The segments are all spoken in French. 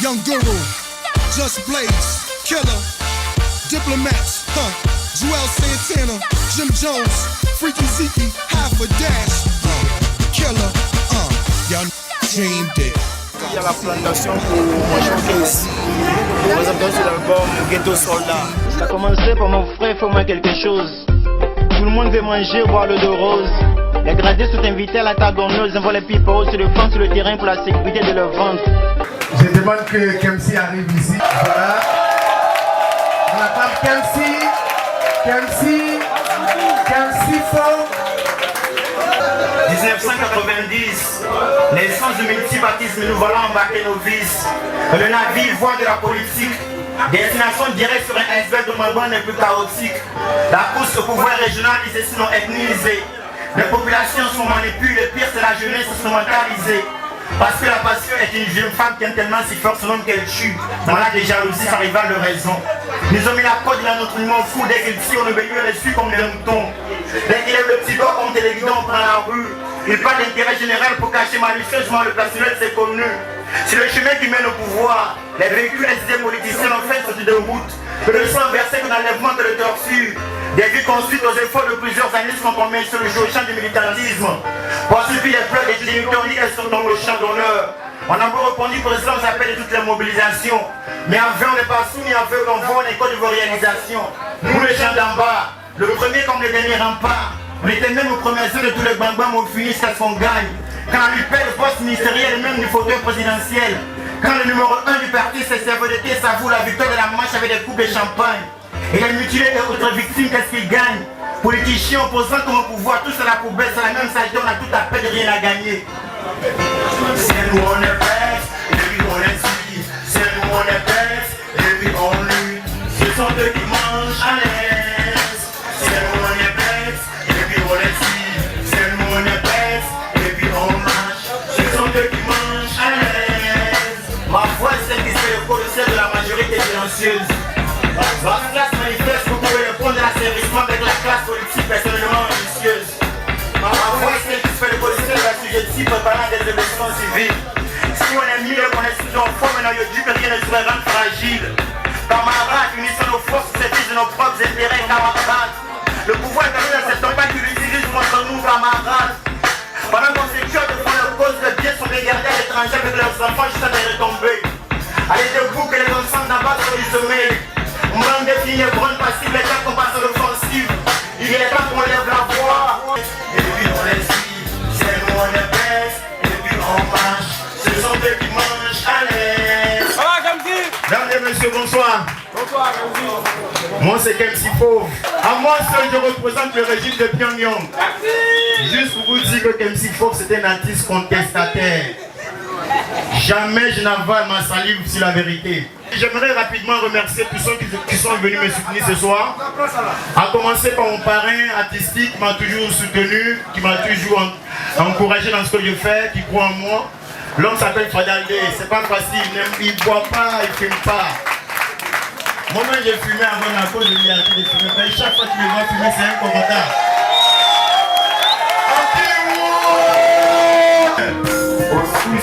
Young Guru, Just Blaze, Killer, Diplomats, Joel Santana, Jim Jones, Freaky Zeke, Half a Dash, Killer, y'all dreamed it. Il y a la plantation pour chanter ici. Présentation de l'album Ghetto Soldat. Ça a commencé par mon frère, fais-moi quelque chose. Tout le monde veut manger, boire le dos rose. Les gradés sont invités à la table d'honneur, ils envoient les people se défendent sur le terrain pour la sécurité de leur vente. Je demande que Kemsi arrive ici. Voilà. On attend Kemsi. Kemsi fort. 1990, naissance du multipartisme, nous voilà embarqués nos vices. Le navire voit de la politique. Destination directe sur un iceberg de Malbon est plus chaotique. La course au pouvoir régional est sinon ethnisée. Les populations sont manipulées, le pire c'est la jeunesse instrumentalisée. Parce que la passion est une jeune femme qui aime tellement si fort son homme qu'elle tue. Malade de jalousie, sa rivale de raison. Ils ont mis la côte de notre humain fou. Dès qu'il tire, on obéit, on les suit comme des moutons. Dès qu'il lève le petit doigt comme télévident, on prend la rue. Il parle d'intérêt général pour cacher malicieusement le personnel, c'est connu. C'est le chemin qui mène au pouvoir. Les véhicules, les idées politiciennes en fait sont de route. Que le sang versé que l'enlèvement de la torture. Des vies construites aux efforts de plusieurs années sont tombées sur le jeu au champ du militarisme. Pour suivre les pleurs des territoires, elles sont dans le champ d'honneur. On a beau répondre, président, aux appels de toutes les mobilisations. Mais en vain, on n'est pas soumis, en vain, on voit les codes de vos réalisations. Nous, les gens d'en bas, le premier comme le dernier rempart. On était même aux premières heures de tous les bambams, on finit jusqu'à ce qu'on gagne. Quand on lui paie le poste ministériel, même du fauteuil présidentiel. Quand le numéro 1 du parti, c'est CFDT, s'avoue la victoire de la marche avec des coupes de champagne. Et les mutilés et autres victimes, qu'est-ce qu'ils gagnent? Politiciens, opposants comme au pouvoir, tous à la poubelle, c'est la même sagesse, on a tout à peine de rien à gagner. C'est nous on est bête, et puis on est suivi. C'est nous on est bête, et puis on lutte. Ce sont eux qui mangent à l'aise. C'est nous on est bête, et puis on est suivi. C'est nous on est bête, et puis on marche. Ce sont eux qui mangent à l'aise. Ma voix est celle qui fait le colossal de la majorité silencieuse. La classe manifeste pour trouver le point de l'asservissement avec la classe politique personnellement ambitieuse. Ma voix est celle qui fait le policier de la sujet préparant des élections civiles. Si on est mille, on est sous nos formes, on a dit que rien ne serait rendre fragile. Camarades, unissons nos forces au service de nos propres intérêts, camarades. Le pouvoir est dans cette campagne qui l'utilise contre nous, camarades. Pendant qu'on s'écœure de prendre leur cause, les biens sont regardés à l'étranger avec leurs enfants jusqu'à des retombées. Allez debout que les enfants d'en bas sont du sommeil. On va en définir grande passive, les temps qu'on passe à l'offensive. Il est temps qu'on lève la voix. Et puis on les suit, c'est nous on est bête. Et puis on marche, ce sont eux qui mangent à l'aise. Mesdames et messieurs, bonsoir. Bonsoir, moi c'est Kemsi Pauvre. À moi seul je représente le régime de Pyongyang. Juste pour vous dire que Kemsi Pauvre c'est un artiste contestataire. Jamais je n'avale ma salive sur la vérité. J'aimerais rapidement remercier tous ceux qui sont venus me soutenir ce soir. À commencer par mon parrain artistique qui m'a toujours soutenu, qui m'a toujours encouragé dans ce que je fais, qui croit en moi. L'homme s'appelle Fadaldé, c'est pas facile, il ne boit pas, il ne fume pas. Moi-même j'ai fumé avant la cause de liberté de fumer, mais chaque fois qu'il me voit fumer, c'est un commentaire.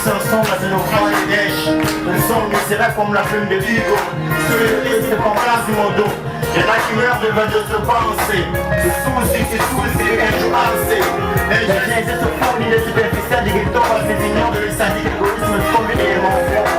Ensemble à nos grands et dèches. Le sang misérable comme la plume de Vigo. Sur le risque de confiance du modo. Il y en a qui meurent devant d'autres pensées. Le souci, un jour assez. Les gens se fournissent les superficiels des ghettos par ces ignorants de l'Islamique, l'égoïsme combiné et mensonge.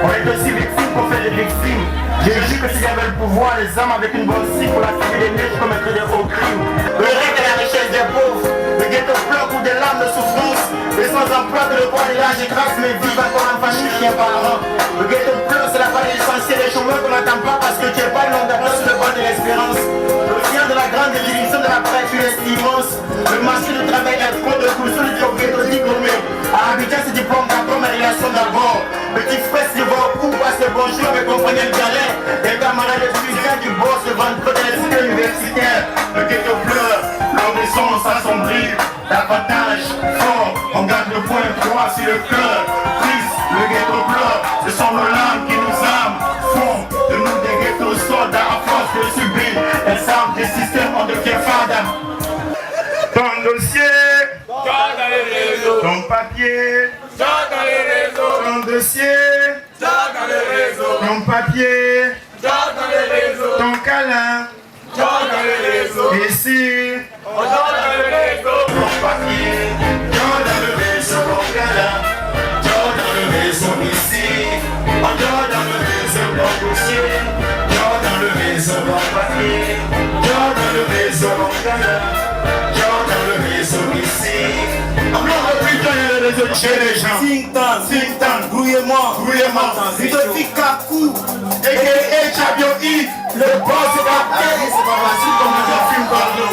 On est aussi victimes qu'on fait des victimes. J'ai jure que s'il y avait le pouvoir, les hommes avec une bonne cible pour la suivre des neiges commettraient des hauts crimes. Le règne de la richesse des pauvres. Le ghetto pleure pour des larmes de souffrance. Les sans-emploi de le bois et l'âge grâce mais vivent encore en famille, chien parent. Le ghetto pleure, c'est la part essentielle des chômeurs qu'on n'attend pas parce que tu n'es pas long d'approche sur le bord de l'espérance. L'océan de la grande division de la créature est immense. Le marché du travail est trop de coups sur le job ghetto diplômé. À Abidjan, c'est diplôme d'abord, mais relation d'abord. Petit frère, si tu vas où passe le bonjour avec compagnie de galère. Des camarades de cuisine du boss, le ventre de la cité universitaire. Le ghetto pleure, l'horizon s'assombrit. Davantage fort, on garde le point droit sur le cœur. Triste, le ghetto pleure, ce sont nos larmes qui nous âment. Font de nous des ghettos soldats à force de subir les armes des systèmes en devient fada. Ton dossier, ton papier, ton dossier, réseaux. Ton papier, dans les réseaux. ton câlin, Dans les réseaux. ici, On dort dans les réseaux. Mon papier, dans le réseau, mon câlin, dans le réseau ici, on dort dans le réseau, mon dossier, dans le réseau, mon papier, dans le réseau, mon câlin, dans le réseau ici. On a putain le réseau chez les gens. Think tank, grouillez-moi, Ludovic Kakou, a.k.a. Champion Yves, le boss c'est pas c'est pas facile comme un film Pablo.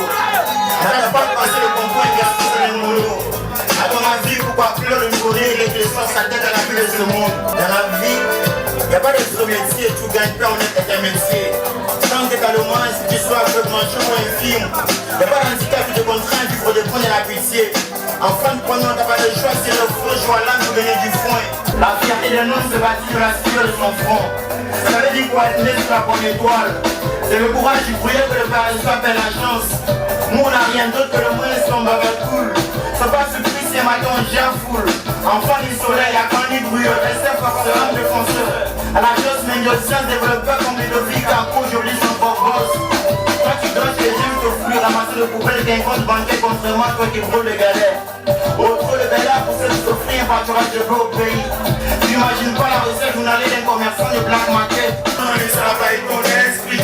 N'arrête pas de passer le convoi et de sur les molos. À ton avis, pourquoi pleurer le mourir et réfléchir sa tête à la vie de ce monde? Dans la vie, il n'y a pas de sous métier, tu gagnes pas en être un métier. Tant que tu as le moins, si tu sois aveuglement chaud ou infime, il n'y a pas d'handicap qui te contraint à vivre de prendre la pitié. En fin de compte, tu n'as pas le choix, c'est le feu, joie l'âme pour gagner du foin. La fierté d'un homme se bâtit de la sueur de son front. Ça veut dire quoi être né sur la bonne étoile? C'est le courage du brouillard que le paradis appelle la chance. Nous on n'a rien d'autre que le moyen son bagarre cool. C'est pas surpris si un matin on gère foule. Enfant du soleil, à quand il brûle, SF forcément défenseur. À la chose mendiocien, développeur comme Ludovic Kakou, j'oublie son propre boss. Toi tu dodges les gens te fouillent, ramasser le poubelle qu'un compte bancaire contre moi, toi qui brûle les galères. Autre le galère pour ceux qui s'offrir un pâturage de beau pays. Tu imagines pas la recette journalière d'un commerçant de black market. Ça va être ton esprit,